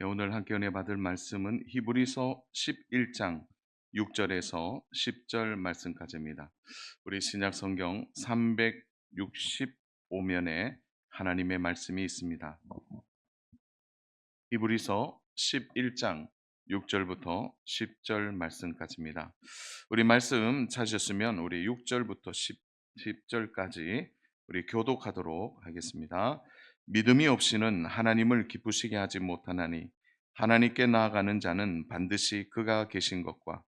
오늘 함께 은혜 받을 말씀은 히브리서 11장 6절에서 10절 말씀까지입니다. 우리 신약 성경 365면에 하나님의 말씀이 있습니다. 히브리서 11장 6절부터 10절 말씀까지입니다. 우리 말씀 찾으셨으면 우리 6절부터 10절까지 우리 교독하도록 하겠습니다. 믿음이 없이는 하나님을 기쁘시게 하지 못하나니 하나님께 나아가는 자는 반드시 그가 계신 것과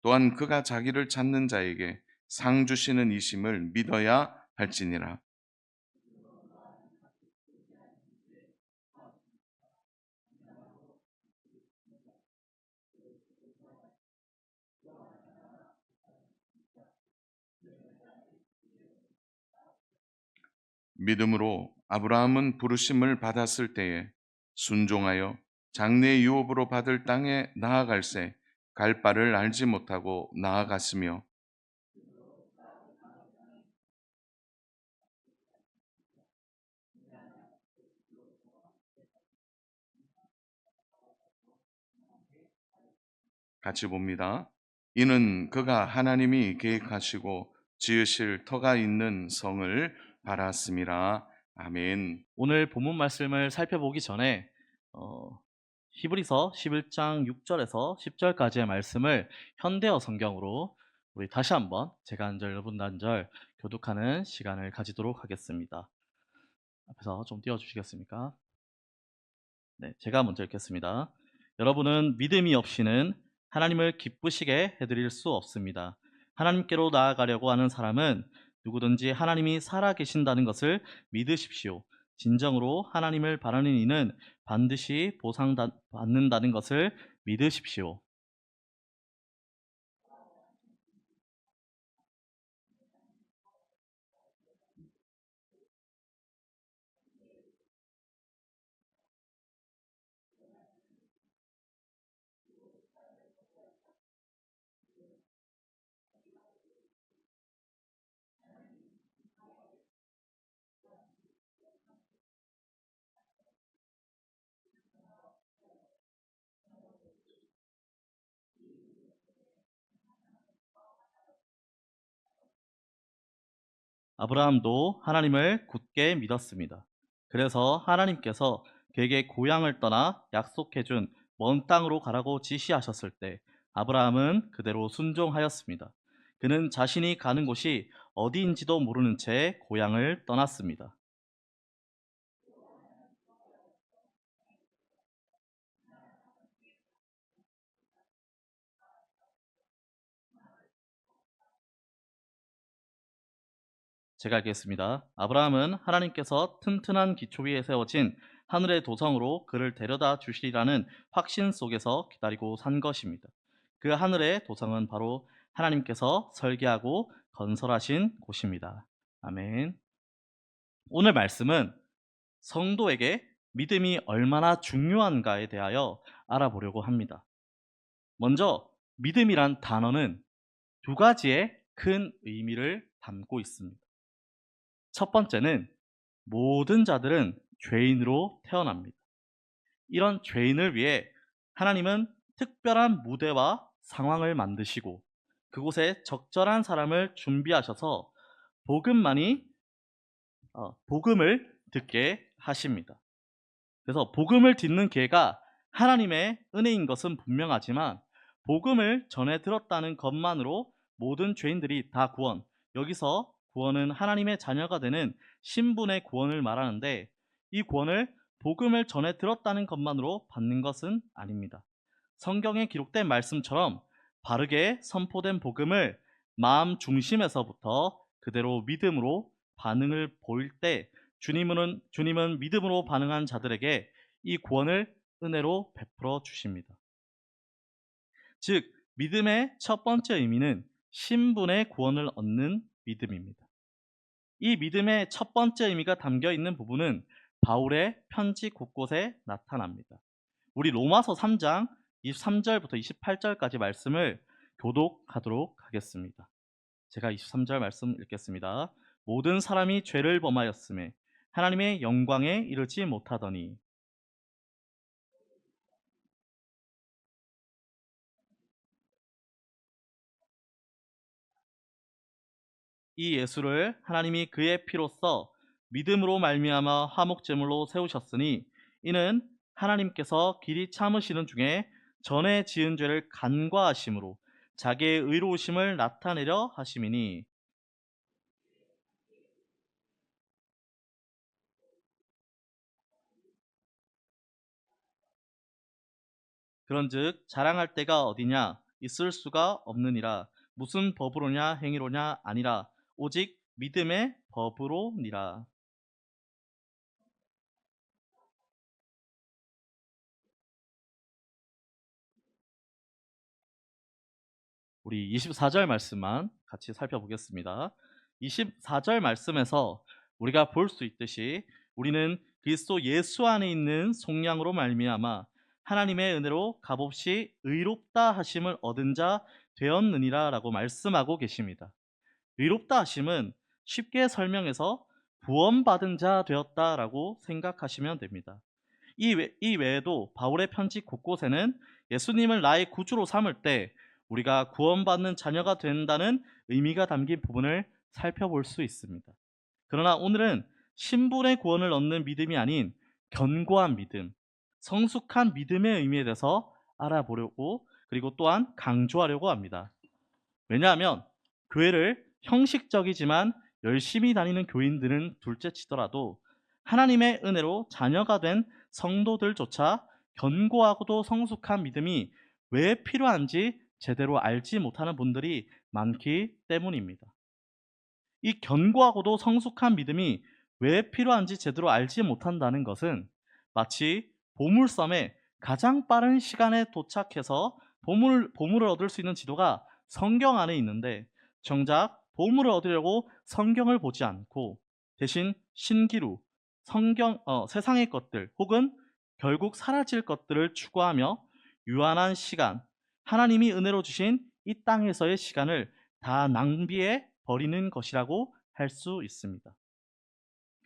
또한 그가 자기를 찾는 자에게 상 주시는 이심을 믿어야 할지니라. 믿음으로 아브라함은 부르심을 받았을 때에 순종하여 장래 유업으로 받을 땅에 나아갈새 갈 바를 알지 못하고 나아갔으며 같이 봅니다. 이는 그가 하나님이 계획하시고 지으실 터가 있는 성을 바랐음이라. 아멘. 오늘 본문 말씀을 살펴보기 전에 어, 히브리서 11장 6절에서 10절까지의 말씀을 현대어 성경으로 우리 다시 한번 제가 한 절 여러분 한 절 교독하는 시간을 가지도록 하겠습니다. 앞에서 좀 띄워주시겠습니까? 네, 제가 먼저 읽겠습니다. 여러분은 믿음이 없이는 하나님을 기쁘시게 해드릴 수 없습니다. 하나님께로 나아가려고 하는 사람은 누구든지 하나님이 살아계신다는 것을 믿으십시오. 진정으로 하나님을 바라는 이는 반드시 보상받는다는 것을 믿으십시오. 아브라함도 하나님을 굳게 믿었습니다. 그래서 하나님께서 그에게 고향을 떠나 약속해준 먼 땅으로 가라고 지시하셨을 때 아브라함은 그대로 순종하였습니다. 그는 자신이 가는 곳이 어디인지도 모르는 채 고향을 떠났습니다. 제가 읽겠습니다. 아브라함은 하나님께서 튼튼한 기초 위에 세워진 하늘의 도성으로 그를 데려다 주시리라는 확신 속에서 기다리고 산 것입니다. 그 하늘의 도성은 바로 하나님께서 설계하고 건설하신 곳입니다. 아멘. 오늘 말씀은 성도에게 믿음이 얼마나 중요한가에 대하여 알아보려고 합니다. 먼저 믿음이란 단어는 두 가지의 큰 의미를 담고 있습니다. 첫 번째는 모든 자들은 죄인으로 태어납니다. 이런 죄인을 위해 하나님은 특별한 무대와 상황을 만드시고 그곳에 적절한 사람을 준비하셔서 복음을 듣게 하십니다. 그래서 복음을 듣는 기회가 하나님의 은혜인 것은 분명하지만 복음을 전해 들었다는 것만으로 모든 죄인들이 다 여기서 구원은 하나님의 자녀가 되는 신분의 구원을 말하는데 이 구원을 복음을 전해 들었다는 것만으로 받는 것은 아닙니다. 성경에 기록된 말씀처럼 바르게 선포된 복음을 마음 중심에서부터 그대로 믿음으로 반응을 보일 때 주님은 믿음으로 반응한 자들에게 이 구원을 은혜로 베풀어 주십니다. 즉, 믿음의 첫 번째 의미는 신분의 구원을 얻는 믿음입니다. 이 믿음의 첫 번째 의미가 담겨 있는 부분은 바울의 편지 곳곳에 나타납니다. 우리 로마서 3장 23절부터 28절까지 말씀을 교독하도록 하겠습니다. 제가 23절 말씀 읽겠습니다. 모든 사람이 죄를 범하였음에 하나님의 영광에 이르지 못하더니 이 예수를 하나님이 그의 피로써 믿음으로 말미암아 화목제물로 세우셨으니 이는 하나님께서 길이 참으시는 중에 전에 지은 죄를 간과하심으로 자기의 의로우심을 나타내려 하심이니. 그런즉 자랑할 때가 어디냐 있을 수가 없느니라. 무슨 법으로냐 행위로냐 아니라 오직 믿음의 법으로니라. 우리 24절 말씀만 같이 살펴보겠습니다. 24절 말씀에서 우리가 볼 수 있듯이 우리는 그리스도 예수 안에 있는 속량으로 말미암아 하나님의 은혜로 값없이 의롭다 하심을 얻은 자 되었느니라라고 말씀하고 계십니다. 의롭다 하심은 쉽게 설명해서 구원받은 자 되었다라고 생각하시면 됩니다. 이 외에도 바울의 편지 곳곳에는 예수님을 나의 구주로 삼을 때 우리가 구원받는 자녀가 된다는 의미가 담긴 부분을 살펴볼 수 있습니다. 그러나 오늘은 신분의 구원을 얻는 믿음이 아닌 견고한 믿음, 성숙한 믿음의 의미에 대해서 알아보려고 그리고 또한 강조하려고 합니다. 왜냐하면 교회를 형식적이지만 열심히 다니는 교인들은 둘째치더라도 하나님의 은혜로 자녀가 된 성도들조차 견고하고도 성숙한 믿음이 왜 필요한지 제대로 알지 못하는 분들이 많기 때문입니다. 이 견고하고도 성숙한 믿음이 왜 필요한지 제대로 알지 못한다는 것은 마치 보물섬에 가장 빠른 시간에 도착해서 보물을 얻을 수 있는 지도가 성경 안에 있는데 정작 보물을 얻으려고 성경을 보지 않고 대신 신기루, 세상의 것들 혹은 결국 사라질 것들을 추구하며 유한한 시간, 하나님이 은혜로 주신 이 땅에서의 시간을 다 낭비해 버리는 것이라고 할 수 있습니다.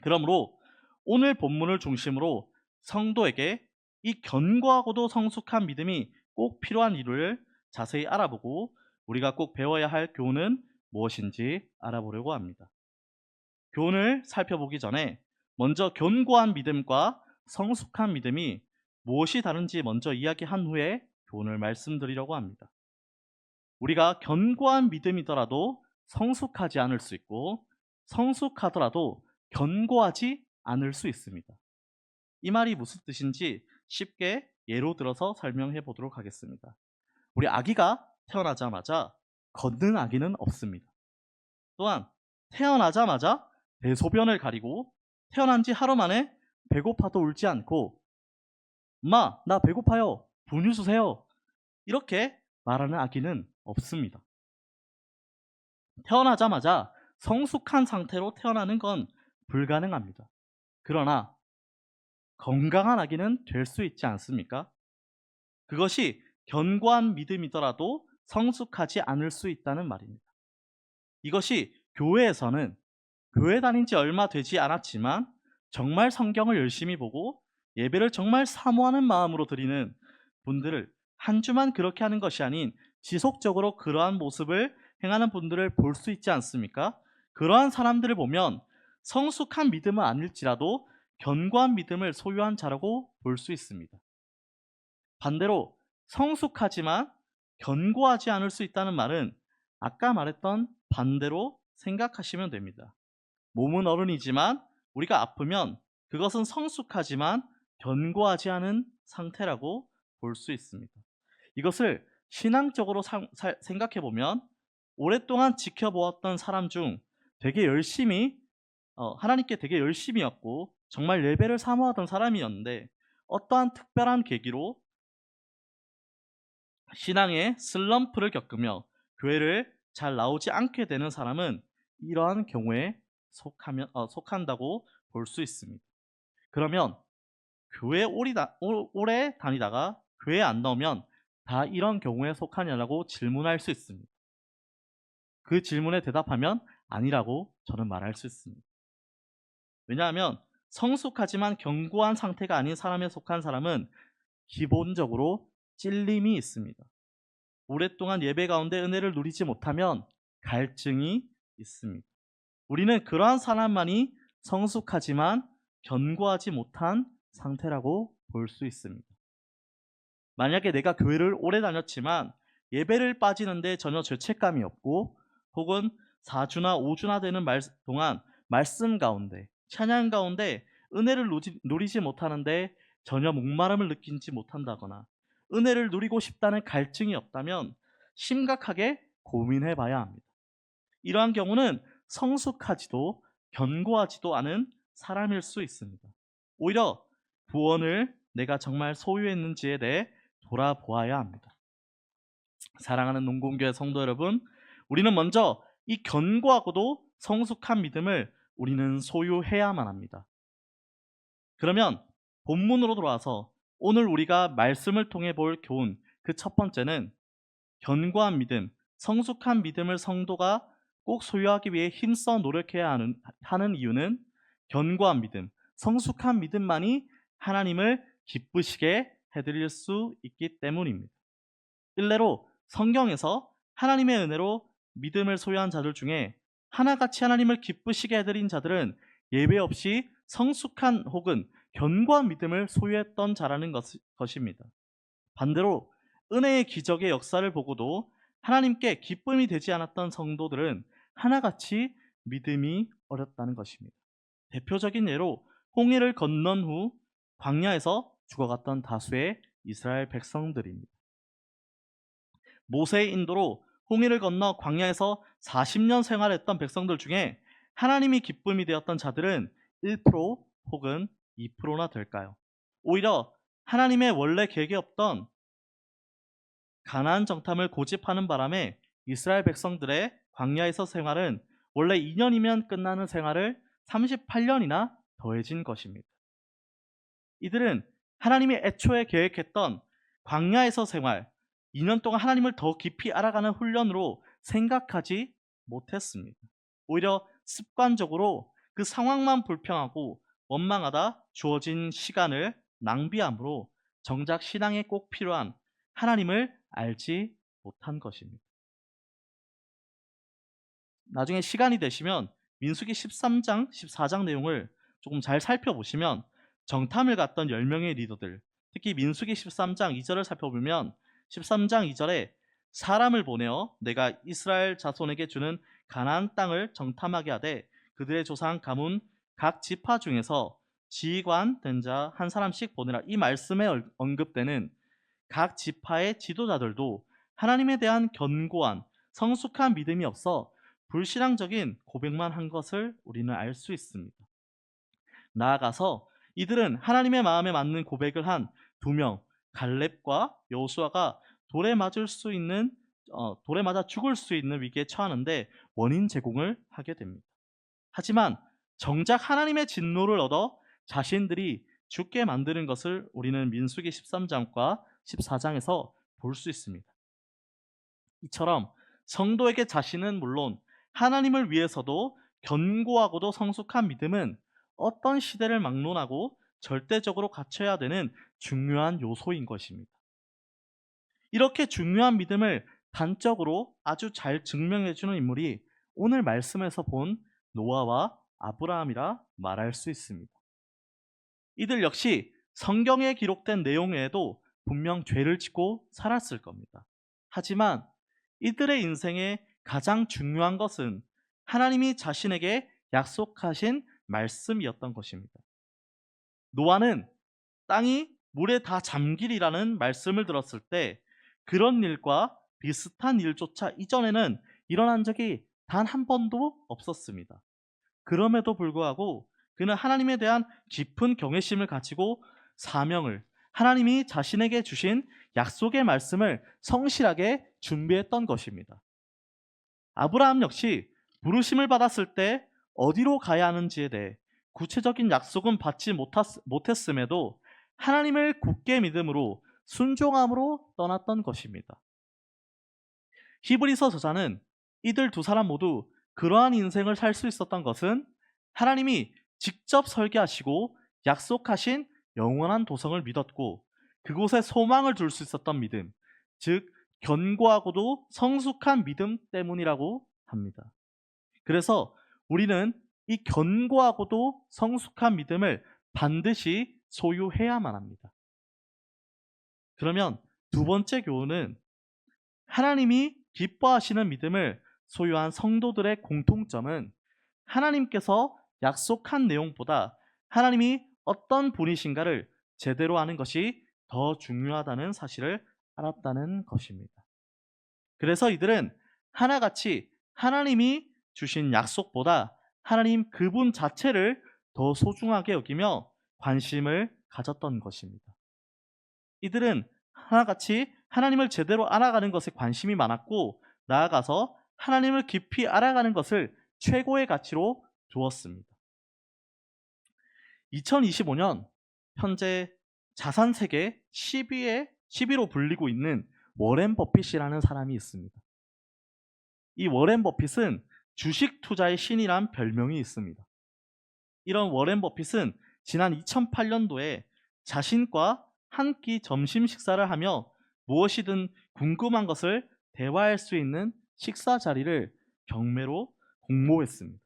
그러므로 오늘 본문을 중심으로 성도에게 이 견고하고도 성숙한 믿음이 꼭 필요한 이유를 자세히 알아보고 우리가 꼭 배워야 할 교훈은 무엇인지 알아보려고 합니다. 교훈을 살펴보기 전에 먼저 견고한 믿음과 성숙한 믿음이 무엇이 다른지 먼저 이야기한 후에 교훈을 말씀드리려고 합니다. 우리가 견고한 믿음이더라도 성숙하지 않을 수 있고 성숙하더라도 견고하지 않을 수 있습니다. 이 말이 무슨 뜻인지 쉽게 예로 들어서 설명해 보도록 하겠습니다. 우리 아기가 태어나자마자 걷는 아기는 없습니다. 또한 태어나자마자 대소변을 가리고 태어난 지 하루 만에 배고파도 울지 않고 엄마 나 배고파요 분유 주세요 이렇게 말하는 아기는 없습니다. 태어나자마자 성숙한 상태로 태어나는 건 불가능합니다. 그러나 건강한 아기는 될 수 있지 않습니까? 그것이 견고한 믿음이더라도 성숙하지 않을 수 있다는 말입니다. 이것이 교회에서는 교회 다닌 지 얼마 되지 않았지만 정말 성경을 열심히 보고 예배를 정말 사모하는 마음으로 드리는 분들을 한 주만 그렇게 하는 것이 아닌 지속적으로 그러한 모습을 행하는 분들을 볼 수 있지 않습니까? 그러한 사람들을 보면 성숙한 믿음은 아닐지라도 견고한 믿음을 소유한 자라고 볼 수 있습니다. 반대로 성숙하지만 견고하지 않을 수 있다는 말은 아까 말했던 반대로 생각하시면 됩니다. 몸은 어른이지만 우리가 아프면 그것은 성숙하지만 견고하지 않은 상태라고 볼 수 있습니다. 이것을 신앙적으로 생각해 보면 오랫동안 지켜보았던 사람 중 되게 열심히 하나님께 되게 열심히였고 정말 예배를 사모하던 사람이었는데 어떠한 특별한 계기로 신앙의 슬럼프를 겪으며 교회를 잘 나오지 않게 되는 사람은 이러한 경우에 속한다고 볼 수 있습니다. 그러면 교회 오래 다니다가 교회 안 나오면 다 이런 경우에 속하냐라고 질문할 수 있습니다. 그 질문에 대답하면 아니라고 저는 말할 수 있습니다. 왜냐하면 성숙하지만 견고한 상태가 아닌 사람에 속한 사람은 기본적으로 찔림이 있습니다. 오랫동안 예배 가운데 은혜를 누리지 못하면 갈증이 있습니다. 우리는 그러한 사람만이 성숙하지만 견고하지 못한 상태라고 볼 수 있습니다. 만약에 내가 교회를 오래 다녔지만 예배를 빠지는데 전혀 죄책감이 없고, 혹은 4주나 5주나 되는 동안 말씀 가운데, 찬양 가운데 은혜를 누리지 못하는데 전혀 목마름을 느끼지 못한다거나 은혜를 누리고 싶다는 갈증이 없다면 심각하게 고민해 봐야 합니다. 이러한 경우는 성숙하지도 견고하지도 않은 사람일 수 있습니다. 오히려 구원을 내가 정말 소유했는지에 대해 돌아보아야 합니다. 사랑하는 농공교회 성도 여러분, 우리는 먼저 이 견고하고도 성숙한 믿음을 우리는 소유해야만 합니다. 그러면 본문으로 돌아와서 오늘 우리가 말씀을 통해 볼 교훈, 그 첫 번째는 견고한 믿음, 성숙한 믿음을 성도가 꼭 소유하기 위해 힘써 노력해야 하는 이유는 견고한 믿음, 성숙한 믿음만이 하나님을 기쁘시게 해드릴 수 있기 때문입니다. 일례로 성경에서 하나님의 은혜로 믿음을 소유한 자들 중에 하나같이 하나님을 기쁘시게 해드린 자들은 예외 없이 성숙한 혹은 견고한 믿음을 소유했던 자라는 것입니다. 반대로 은혜의 기적의 역사를 보고도 하나님께 기쁨이 되지 않았던 성도들은 하나같이 믿음이 어렵다는 것입니다. 대표적인 예로 홍해를 건넌 후 광야에서 죽어갔던 다수의 이스라엘 백성들입니다. 모세의 인도로 홍해를 건너 광야에서 40년 생활했던 백성들 중에 하나님이 기쁨이 되었던 자들은 1% 혹은 2%나 될까요? 오히려 하나님의 원래 계획에 없던 가나안 정탐을 고집하는 바람에 이스라엘 백성들의 광야에서 생활은 원래 2년이면 끝나는 생활을 38년이나 더해진 것입니다. 이들은 하나님이 애초에 계획했던 광야에서 생활, 2년 동안 하나님을 더 깊이 알아가는 훈련으로 생각하지 못했습니다. 오히려 습관적으로 그 상황만 불평하고 원망하다 주어진 시간을 낭비함으로 정작 신앙에 꼭 필요한 하나님을 알지 못한 것입니다. 나중에 시간이 되시면 민수기 13장, 14장 내용을 조금 잘 살펴보시면 정탐을 갔던 10명의 리더들, 특히 민수기 13장 2절을 살펴보면 13장 2절에 사람을 보내어 내가 이스라엘 자손에게 주는 가나안 땅을 정탐하게 하되 그들의 조상 가문 각 지파 중에서 지휘관 된 자 한 사람씩 보내라. 이 말씀에 언급되는 각 지파의 지도자들도 하나님에 대한 견고한 성숙한 믿음이 없어 불신앙적인 고백만 한 것을 우리는 알 수 있습니다. 나아가서 이들은 하나님의 마음에 맞는 고백을 한 2명, 갈렙과 여호수아가 돌에 맞아 죽을 수 있는 위기에 처하는데 원인 제공을 하게 됩니다. 하지만 정작 하나님의 진노를 얻어 자신들이 죽게 만드는 것을 우리는 민수기 13장과 14장에서 볼 수 있습니다. 이처럼 성도에게 자신은 물론 하나님을 위해서도 견고하고도 성숙한 믿음은 어떤 시대를 막론하고 절대적으로 갖춰야 되는 중요한 요소인 것입니다. 이렇게 중요한 믿음을 단적으로 아주 잘 증명해주는 인물이 오늘 말씀에서 본 노아와 아브라함이라 말할 수 있습니다. 이들 역시 성경에 기록된 내용 외에도 분명 죄를 짓고 살았을 겁니다. 하지만 이들의 인생에 가장 중요한 것은 하나님이 자신에게 약속하신 말씀이었던 것입니다. 노아는 땅이 물에 다 잠기리라는 말씀을 들었을 때 그런 일과 비슷한 일조차 이전에는 일어난 적이 단 한 번도 없었습니다. 그럼에도 불구하고 그는 하나님에 대한 깊은 경외심을 가지고 사명을, 하나님이 자신에게 주신 약속의 말씀을 성실하게 준비했던 것입니다. 아브라함 역시 부르심을 받았을 때 어디로 가야 하는지에 대해 구체적인 약속은 받지 못했음에도 하나님을 굳게 믿음으로 순종함으로 떠났던 것입니다. 히브리서 저자는 이들 2사람 모두 그러한 인생을 살 수 있었던 것은 하나님이 직접 설계하시고 약속하신 영원한 도성을 믿었고 그곳에 소망을 둘 수 있었던 믿음, 즉 견고하고도 성숙한 믿음 때문이라고 합니다. 그래서 우리는 이 견고하고도 성숙한 믿음을 반드시 소유해야만 합니다. 그러면 두 번째 교훈은 하나님이 기뻐하시는 믿음을 소유한 성도들의 공통점은 하나님께서 약속한 내용보다 하나님이 어떤 분이신가를 제대로 아는 것이 더 중요하다는 사실을 알았다는 것입니다. 그래서 이들은 하나같이 하나님이 주신 약속보다 하나님 그분 자체를 더 소중하게 여기며 관심을 가졌던 것입니다. 이들은 하나같이 하나님을 제대로 알아가는 것에 관심이 많았고, 나아가서 하나님을 깊이 알아가는 것을 최고의 가치로 두었습니다. 2025년 현재 자산 세계 10위로 불리고 있는 워렌 버핏이라는 사람이 있습니다. 이 워렌 버핏은 주식 투자의 신이란 별명이 있습니다. 이런 워렌 버핏은 지난 2008년도에 자신과 한 끼 점심 식사를 하며 무엇이든 궁금한 것을 대화할 수 있는 식사 자리를 경매로 공모했습니다.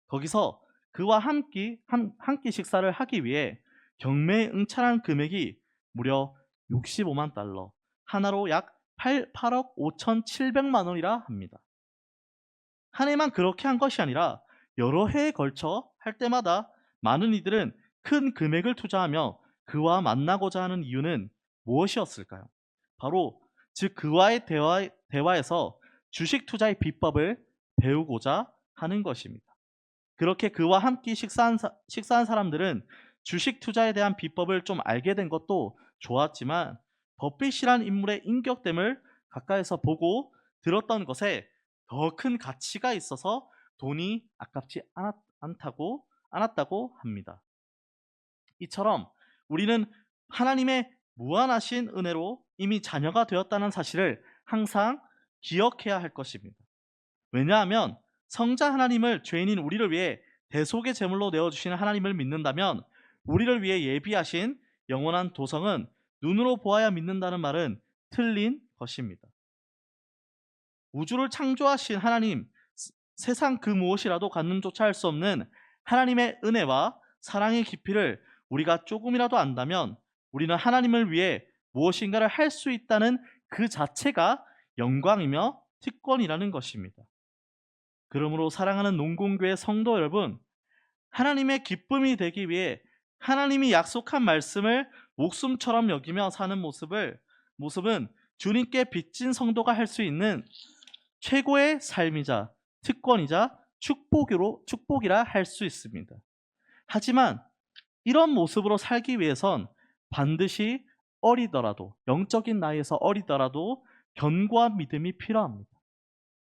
거기서 그와 한 끼 식사를 하기 위해 경매에 응찰한 금액이 무려 65만 달러, 하나로 약 8억 5,700만 원이라 합니다. 한 해만 그렇게 한 것이 아니라 여러 해에 걸쳐 할 때마다 많은 이들은 큰 금액을 투자하며 그와 만나고자 하는 이유는 무엇이었을까요? 바로 즉 그와의 대화에서 주식 투자의 비법을 배우고자 하는 것입니다. 그렇게 그와 함께 식사한 사람들은 주식 투자에 대한 비법을 좀 알게 된 것도 좋았지만 버핏이란 인물의 인격됨을 가까이서 보고 들었던 것에 더 큰 가치가 있어서 돈이 아깝지 않았다고 합니다. 이처럼 우리는 하나님의 무한하신 은혜로 이미 자녀가 되었다는 사실을 항상 기억해야 할 것입니다. 왜냐하면 성자 하나님을 죄인인 우리를 위해 대속의 제물로 내어주시는 하나님을 믿는다면 우리를 위해 예비하신 영원한 도성은 눈으로 보아야 믿는다는 말은 틀린 것입니다. 우주를 창조하신 하나님, 세상 그 무엇이라도 가늠조차 할 수 없는 하나님의 은혜와 사랑의 깊이를 우리가 조금이라도 안다면 우리는 하나님을 위해 무엇인가를 할 수 있다는 그 자체가 영광이며 특권이라는 것입니다. 그러므로 사랑하는 농공교회 성도 여러분, 하나님의 기쁨이 되기 위해 하나님이 약속한 말씀을 목숨처럼 여기며 사는 모습은 주님께 빚진 성도가 할 수 있는 최고의 삶이자 특권이자 축복이라 할 수 있습니다. 하지만 이런 모습으로 살기 위해선 반드시 어리더라도, 영적인 나이에서 어리더라도 견고한 믿음이 필요합니다.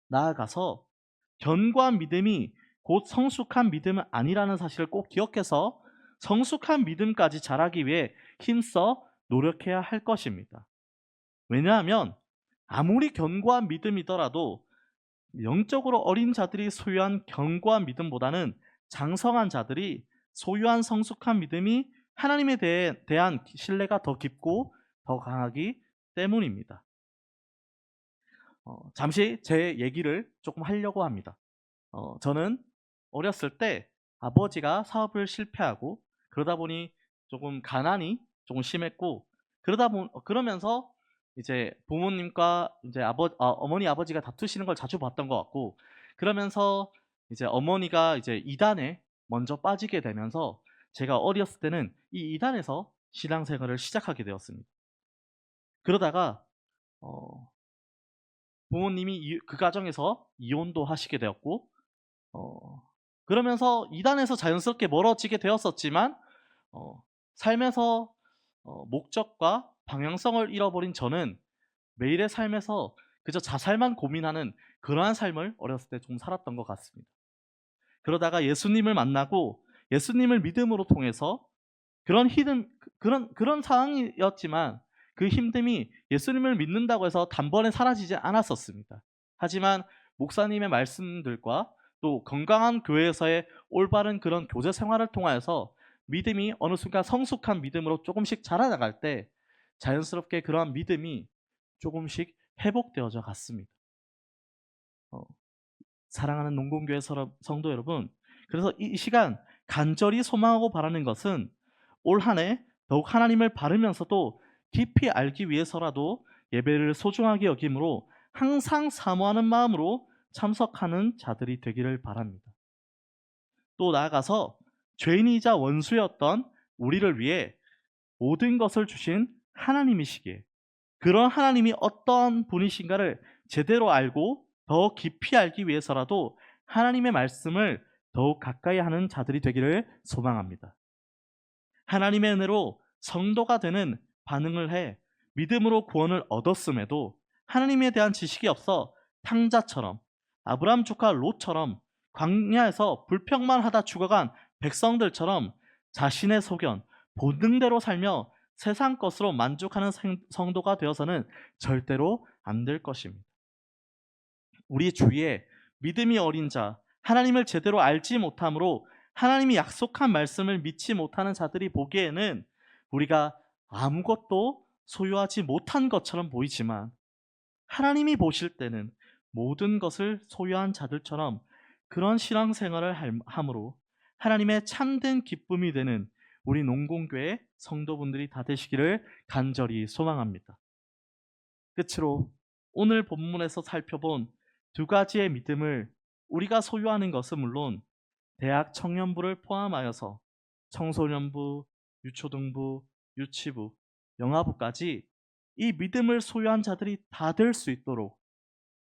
나아가서 견고한 믿음이 곧 성숙한 믿음은 아니라는 사실을 꼭 기억해서 성숙한 믿음까지 자라기 위해 힘써 노력해야 할 것입니다. 왜냐하면 아무리 견고한 믿음이더라도 영적으로 어린 자들이 소유한 견고한 믿음보다는 장성한 자들이 소유한 성숙한 믿음이 하나님에 대한 신뢰가 더 깊고 더 강하기 때문입니다. 잠시 제 얘기를 조금 하려고 합니다. 저는 어렸을 때 아버지가 사업을 실패하고 그러다 보니 조금 가난이 조금 심했고 그러면서 이제 부모님과 이제 어머니 아버지가 다투시는 걸 자주 봤던 것 같고, 그러면서 이제 어머니가 이제 이단에 먼저 빠지게 되면서 제가 어렸을 때는 이 이단에서 신앙생활을 시작하게 되었습니다. 그러다가 부모님이 그 과정에서 이혼도 하시게 되었고, 그러면서 이단에서 자연스럽게 멀어지게 되었었지만 삶에서 목적과 방향성을 잃어버린 저는 매일의 삶에서 그저 자살만 고민하는 그러한 삶을 어렸을 때 좀 살았던 것 같습니다. 그러다가 예수님을 만나고 예수님을 믿음으로 통해서 그런 상황이었지만 그 힘듦이 예수님을 믿는다고 해서 단번에 사라지지 않았었습니다. 하지만 목사님의 말씀들과 또 건강한 교회에서의 올바른 그런 교제 생활을 통하여서 믿음이 어느 순간 성숙한 믿음으로 조금씩 자라나갈 때 자연스럽게 그러한 믿음이 조금씩 회복되어져 갔습니다. 사랑하는 농공교회 성도 여러분, 그래서 이 시간 간절히 소망하고 바라는 것은 올 한 해 더욱 하나님을 바르면서도 깊이 알기 위해서라도 예배를 소중하게 여김으로 항상 사모하는 마음으로 참석하는 자들이 되기를 바랍니다. 또 나아가서 죄인이자 원수였던 우리를 위해 모든 것을 주신 하나님이시기에 그런 하나님이 어떤 분이신가를 제대로 알고 더 깊이 알기 위해서라도 하나님의 말씀을 더욱 가까이 하는 자들이 되기를 소망합니다. 하나님의 은혜로 성도가 되는 반응을 해 믿음으로 구원을 얻었음에도 하나님에 대한 지식이 없어 탕자처럼 아브라함 조카 롯처럼 광야에서 불평만 하다 죽어간 백성들처럼 자신의 소견, 본능대로 살며 세상 것으로 만족하는 성도가 되어서는 절대로 안 될 것입니다. 우리 주위에 믿음이 어린 자, 하나님을 제대로 알지 못함으로 하나님이 약속한 말씀을 믿지 못하는 자들이 보기에는 우리가 아무것도 소유하지 못한 것처럼 보이지만 하나님이 보실 때는 모든 것을 소유한 자들처럼 그런 신앙생활을 함으로 하나님의 참된 기쁨이 되는 우리 농공교회 성도분들이 다 되시기를 간절히 소망합니다. 끝으로 오늘 본문에서 살펴본 두 가지의 믿음을 우리가 소유하는 것은 물론 대학 청년부를 포함하여서 청소년부, 유초등부, 유치부, 영아부까지 이 믿음을 소유한 자들이 다 될 수 있도록,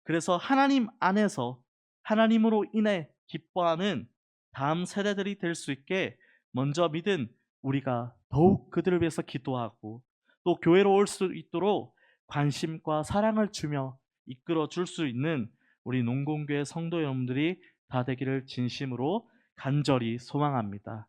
그래서 하나님 안에서 하나님으로 인해 기뻐하는 다음 세대들이 될 수 있게 먼저 믿은 우리가 더욱 그들을 위해서 기도하고 또 교회로 올 수 있도록 관심과 사랑을 주며 이끌어 줄 수 있는 우리 농공교회 성도 여러분들이 다 되기를 진심으로 간절히 소망합니다.